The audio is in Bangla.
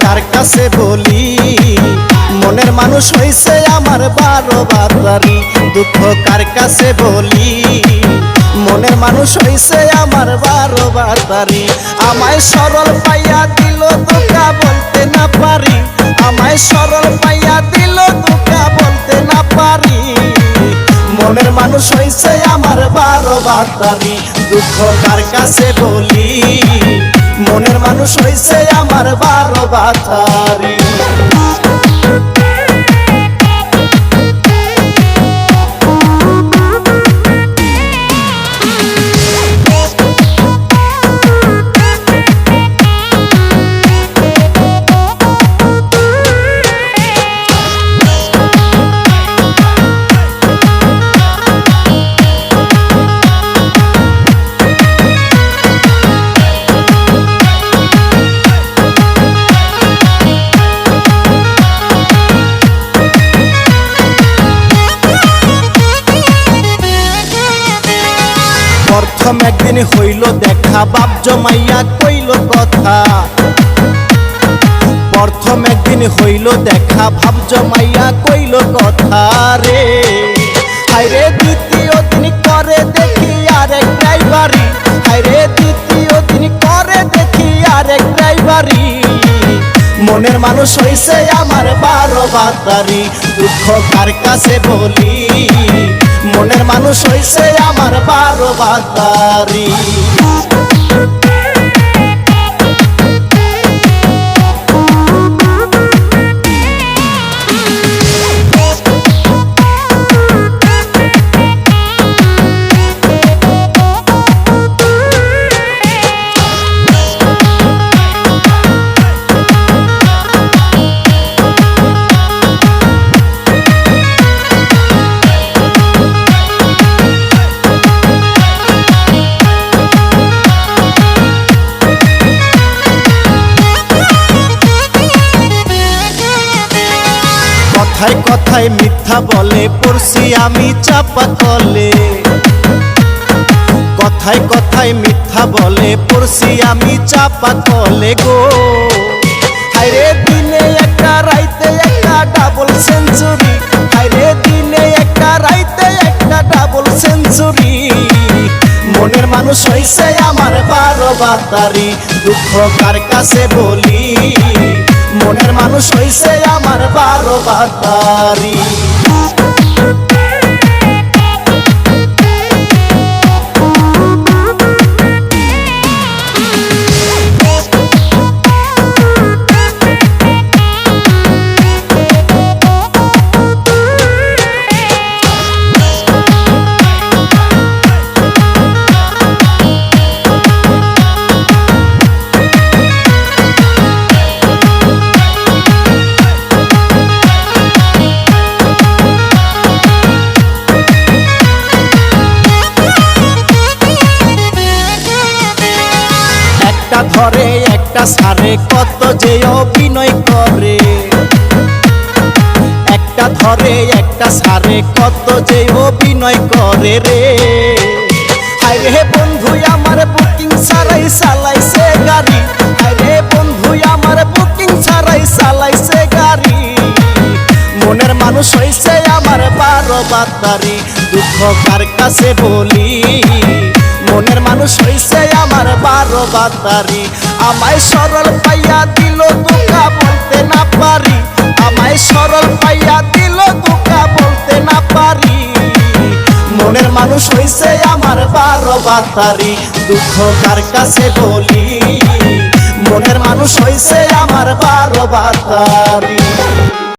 কার কাছে বলি, মনের মানুষ হইছে আমার 12 বাতারি। দুঃখ কার কাছে বলি, মনের মানুষ হইছে আমার 12 বাতারি। আমায় সরল পাইয়া দিল ধোঁকা বলতে না পারি, আমায় সরল পাইয়া দিল ধোঁকা বলতে না পারি। মনের মানুষ হইছে আমার 12 বাতারি। দুঃখ কার কাছে বলি, মনের মানুষ হইছে আমার 12 বাতারি। প্রথম একদিন হইল দেখা, বাপ জমাইয়া কইল কথা। প্রথম একদিন হইল দেখা, ভাব জমাইয়া কইল কথা রে। হায়রে দ্বিতীয় দিন করে দেখি আরেক ড্রাইভারি, হায়রে দ্বিতীয় দিন করে দেখি আরেক ড্রাইভারি। মনের মানুষ হইছে আমার 12 বাতারি। দুঃখ কার কাছে বলি, মনের মানুষ হইছে আমার 12 বাতারি। কথায় কথায় মিথ্যা বলে পড়ছি আমি চাপা কলে, কথায় কথায় মিথ্যা বলে পড়ছি আমি চাপা কলে গো। হায়রে দিনে একটা রাইতে একটা ডাবল সেঞ্চুরি, হায়রে দিনে একটা রাইতে একটা ডাবল সেঞ্চুরি। মনের মানুষ হইছে আমার 12 বাতারি। দুঃখ কার কাছে বলি, মনের মানুষ হইছে আমার 12 বাতারি। একটা ধরে একটা সারে কত যে অভিনয় করে, একটা ধরে একটা সারে কত যে অভিনয় করে রে। হায়রে বন্ধু আমার বুকিং ছাড়াই চালাইছে গাড়ি, হায়রে বন্ধু আমার বুকিং ছাড়াই চালাইছে গাড়ি। মনের মানুষ হইছে আমার 12 বাতারি। দুঃখ কার কাছে বলি, মনের মানুষ হইছে আমার 12 বাতারি। আমায় সরল পাইয়া দিল ধোঁকা বলতে না পারি, আমায় সরল পাইয়া দিল ধোঁকা বলতে না পারি। মনের মানুষ হইছে আমার 12 বাতারি। দুঃখ কার কাছে বলি, মনের মানুষ হইছে আমার 12 বাতারি।